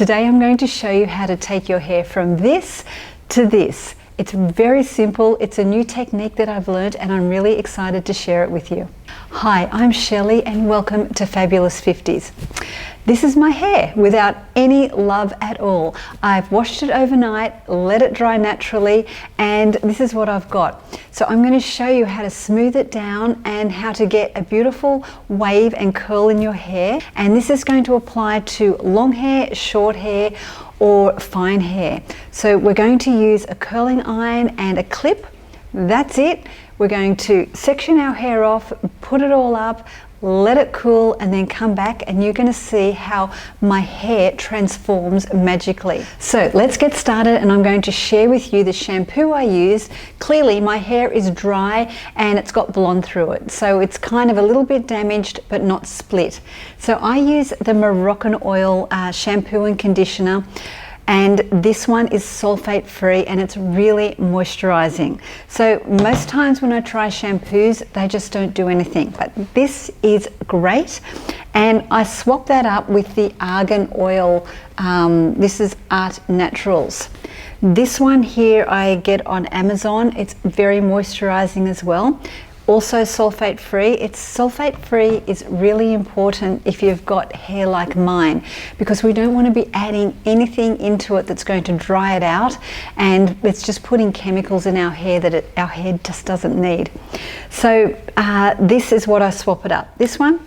Today I'm going to show you how to take your hair from this to this. It's very simple. It's a new technique that I've learned and I'm really excited to share it with you. Hi, I'm Shelley and welcome to Fabulous 50s. This is my hair without any love at all. I've washed it overnight, let it dry naturally, and this is what I've got. So I'm going to show you how to smooth it down and how to get a beautiful wave and curl in your hair. And this is going to apply to long hair, short hair, or fine hair. So we're going to use a curling iron and a clip. That's it. We're going to section our hair off, put it all up, let it cool, and then come back and you're going to see how my hair transforms magically. So let's get started, and I'm going to share with you the shampoo I used. Clearly my hair is dry and it's got blonde through it, so it's kind of a little bit damaged but not split. So I use the Moroccan Oil shampoo and conditioner, and this one is sulfate free and it's really moisturizing. So most times when I try shampoos, they just don't do anything, but this is great. And I swap that up with the argan oil. This is Art Naturals. This one here I get on Amazon. It's very moisturizing as well. Also sulfate free. Sulfate free is really important if you've got hair like mine, because we don't want to be adding anything into it that's going to dry it out, and it's just putting chemicals in our hair that our hair just doesn't need. So this is what I swap it up, this one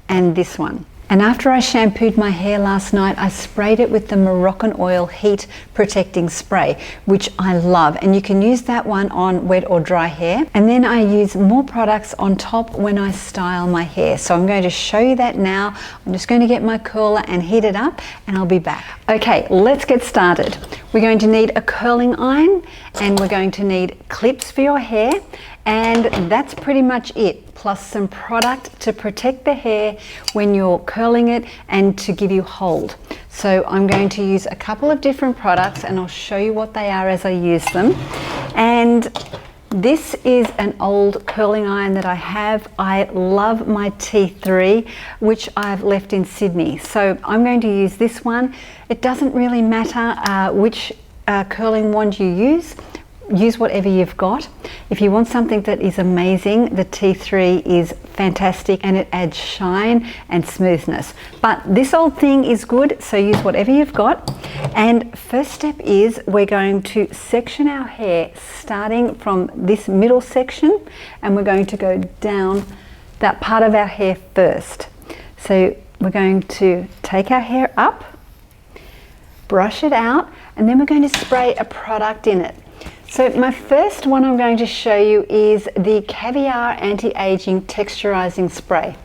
and this one. And after I shampooed my hair last night, I sprayed it with the Moroccan Oil Heat Protecting Spray, which I love. And you can use that one on wet or dry hair. And then I use more products on top when I style my hair. So I'm going to show you that now. I'm just going to get my curler and heat it up and I'll be back. Okay, let's get started. We're going to need a curling iron and we're going to need clips for your hair. And that's pretty much it, plus some product to protect the hair when you're curling it and to give you hold. So I'm going to use a couple of different products and I'll show you what they are as I use them. And this is an old curling iron that I have. I love my T3, which I've left in Sydney. So I'm going to use this one. It doesn't really matter which curling wand you use. Use whatever you've got. If you want something that is amazing, the T3 is fantastic and it adds shine and smoothness. But this old thing is good, so use whatever you've got. And first step is we're going to section our hair starting from this middle section, and we're going to go down that part of our hair first. So we're going to take our hair up, brush it out, and then we're going to spray a product in it. So my first one I'm going to show you is the Caviar Anti-Aging Texturizing Spray.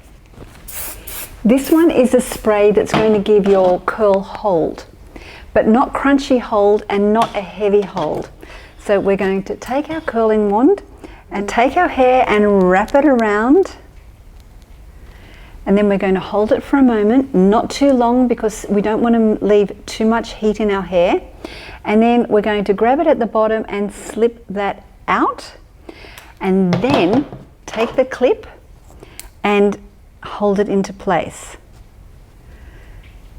This one is a spray that's going to give your curl hold, but not crunchy hold and not a heavy hold. So we're going to take our curling wand and take our hair and wrap it around, and then we're going to hold it for a moment, not too long because we don't want to leave too much heat in our hair. And then we're going to grab it at the bottom and slip that out, and then take the clip and hold it into place.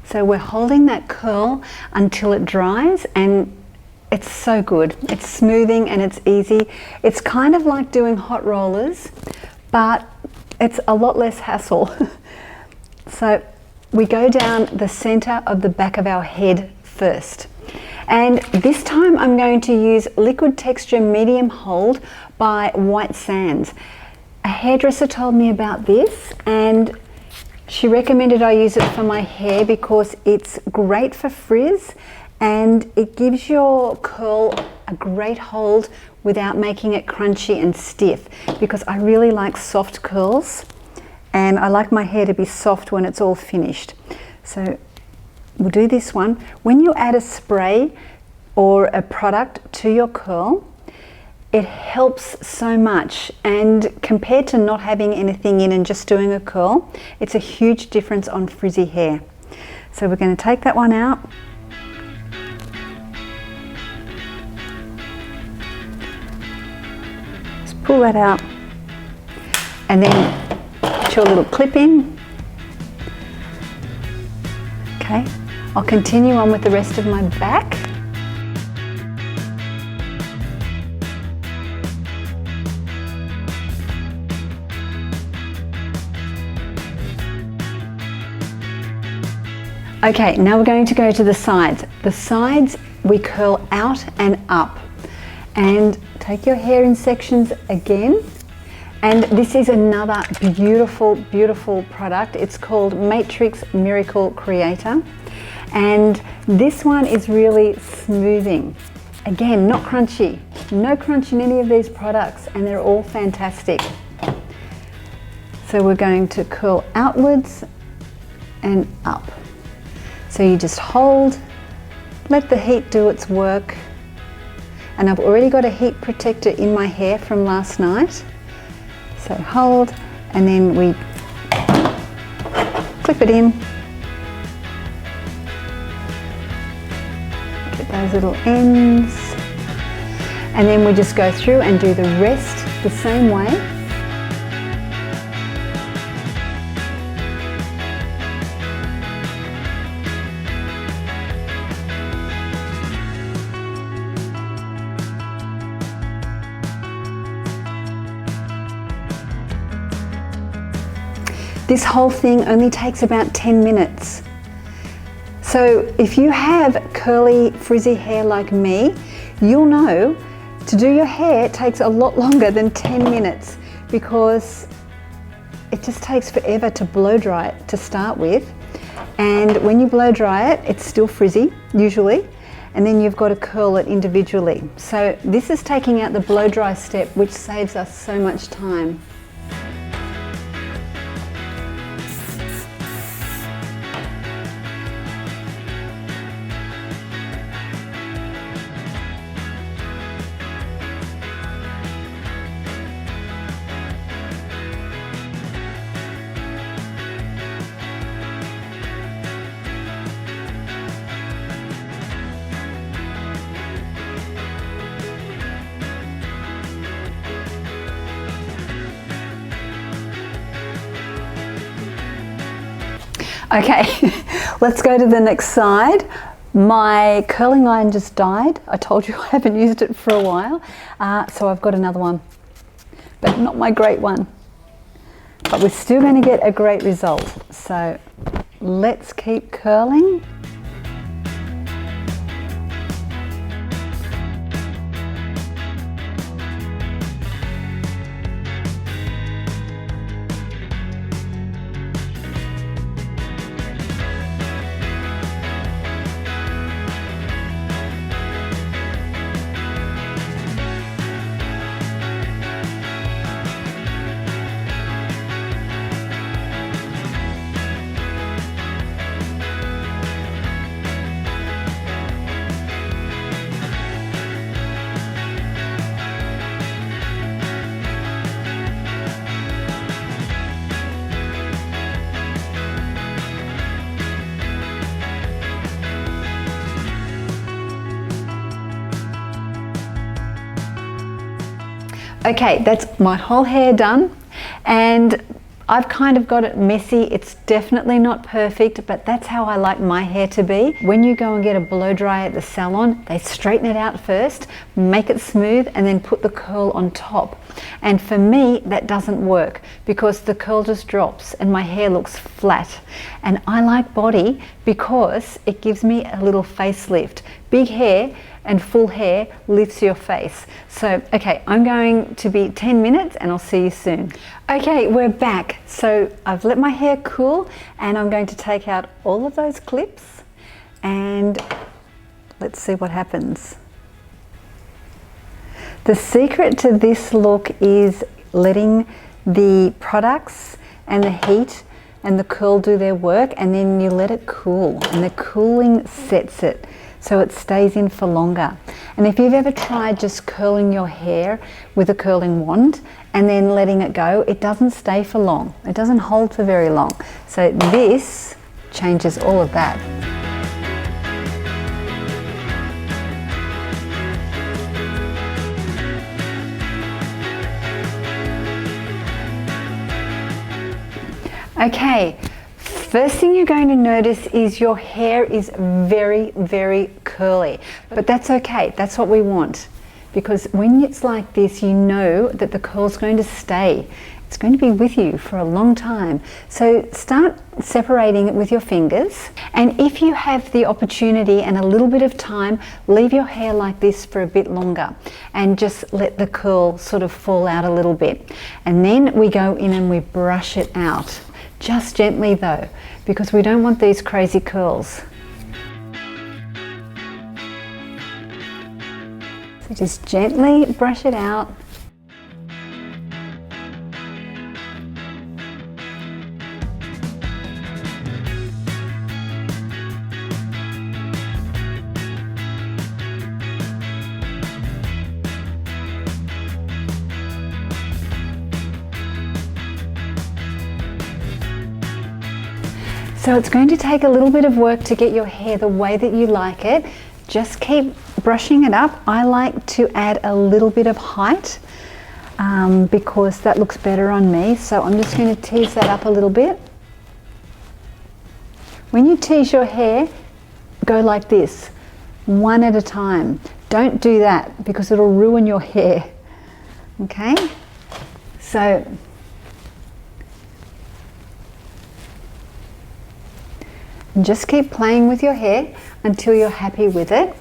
So we're holding that curl until it dries, and it's so good. It's smoothing and it's easy. It's kind of like doing hot rollers, but it's a lot less hassle. So we go down the center of the back of our head first. And this time I'm going to use Liquid Texture Medium Hold by White Sands. A hairdresser told me about this and she recommended I use it for my hair because it's great for frizz and it gives your curl a great hold without making it crunchy and stiff, because I really like soft curls and I like my hair to be soft when it's all finished. So we'll do this one. When you add a spray or a product to your curl, it helps so much, and compared to not having anything in and just doing a curl, it's a huge difference on frizzy hair. So we're going to take that one out. Just pull that out and then put your little clip in. Okay, I'll continue on with the rest of my back. Okay, now we're going to go to the sides. The sides we curl out and up. And take your hair in sections again. And this is another beautiful, beautiful product. It's called Matrix Miracle Creator. And this one is really smoothing. Again, not crunchy. No crunch in any of these products, and they're all fantastic. So we're going to curl outwards and up. So you just hold, let the heat do its work. And I've already got a heat protector in my hair from last night. So hold, and then we clip it in. Get those little ends. And then we just go through and do the rest the same way. This whole thing only takes about 10 minutes. So if you have curly, frizzy hair like me, you'll know to do your hair takes a lot longer than 10 minutes because it just takes forever to blow dry it to start with. And when you blow dry it, it's still frizzy, usually, and then you've got to curl it individually. So this is taking out the blow dry step, which saves us so much time. Okay, let's go to the next side. My curling iron just died. I told you I haven't used it for a while. So I've got another one, but not my great one. But we're still going to get a great result. So let's keep curling. Okay, that's my whole hair done, and I've kind of got it messy. It's definitely not perfect, but that's how I like my hair to be. When you go and get a blow dry at the salon, they straighten it out first, make it smooth, and then put the curl on top. And for me, that doesn't work because the curl just drops and my hair looks flat. And I like body because it gives me a little facelift. Big hair and full hair lifts your face. So, okay, I'm going to be 10 minutes and I'll see you soon. Okay, we're back. So I've let my hair cool and I'm going to take out all of those clips and let's see what happens. The secret to this look is letting the products and the heat and the curl do their work, and then you let it cool, and the cooling sets it so it stays in for longer. And if you've ever tried just curling your hair with a curling wand and then letting it go, it doesn't stay for long. It doesn't hold for very long. So this changes all of that. Okay, First thing you're going to notice is your hair is very, very curly, but that's okay. That's what we want, because when it's like this, you know that the curl's going to stay. It's going to be with you for a long time. So start separating it with your fingers, and if you have the opportunity and a little bit of time, leave your hair like this for a bit longer and just let the curl sort of fall out a little bit. And then we go in and we brush it out. Just gently though, because we don't want these crazy curls. So just gently brush it out. So it's going to take a little bit of work to get your hair the way that you like it. Just keep brushing it up. I like to add a little bit of height because that looks better on me. So I'm just going to tease that up a little bit. When you tease your hair, go like this, one at a time. Don't do that because it'll ruin your hair. Okay? So just keep playing with your hair until you're happy with it.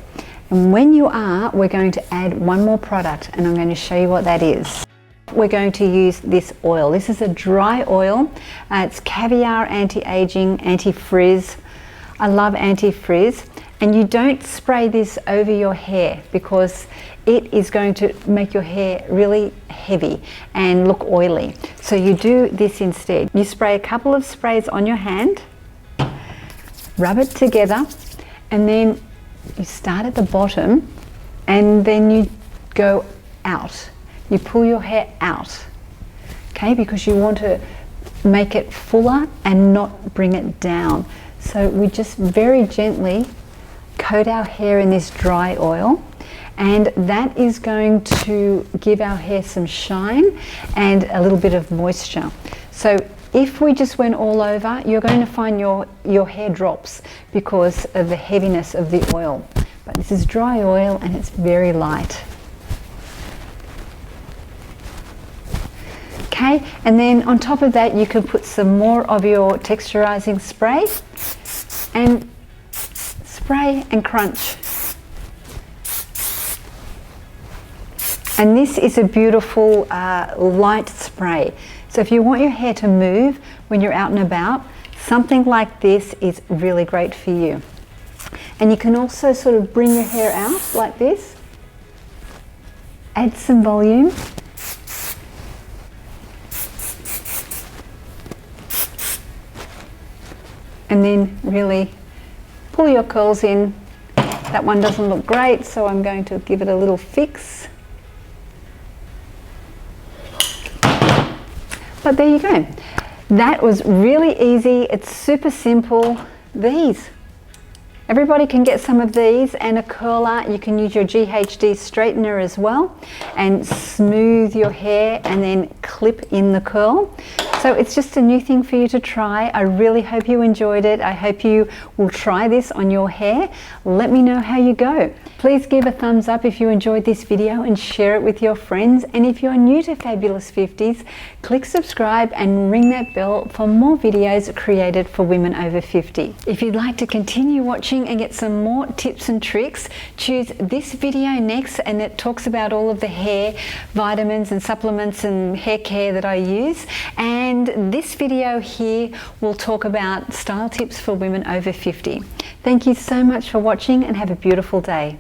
And when you are, we're going to add one more product, and I'm going to show you what that is. We're going to use this oil. This is a dry oil. It's Caviar anti-aging, anti-frizz. I love anti-frizz. And you don't spray this over your hair because it is going to make your hair really heavy and look oily. So you do this instead. You spray a couple of sprays on your hand, rub it together, and then you start at the bottom and then you go out. You pull your hair out, okay, because you want to make it fuller and not bring it down. So we just very gently coat our hair in this dry oil, and that is going to give our hair some shine and a little bit of moisture. So if we just went all over, you're going to find your hair drops because of the heaviness of the oil. But this is dry oil and it's very light. Okay, and then on top of that you can put some more of your texturizing spray and spray and crunch. And this is a beautiful light spray. So if you want your hair to move when you're out and about, something like this is really great for you. And you can also sort of bring your hair out like this, add some volume. And then really pull your curls in. That one doesn't look great, so I'm going to give it a little fix. But there you go. That was really easy. It's super simple. These. Everybody can get some of these, and a curler. You can use your GHD straightener as well and smooth your hair and then clip in the curl. So it's just a new thing for you to try. I really hope you enjoyed it. I hope you will try this on your hair. Let me know how you go. Please give a thumbs up if you enjoyed this video and share it with your friends. And if you're new to Fabulous 50s, click subscribe and ring that bell for more videos created for women over 50. If you'd like to continue watching and get some more tips and tricks, choose this video next, and it talks about all of the hair vitamins and supplements and hair care that I use. And this video here will talk about style tips for women over 50. Thank you so much for watching and have a beautiful day.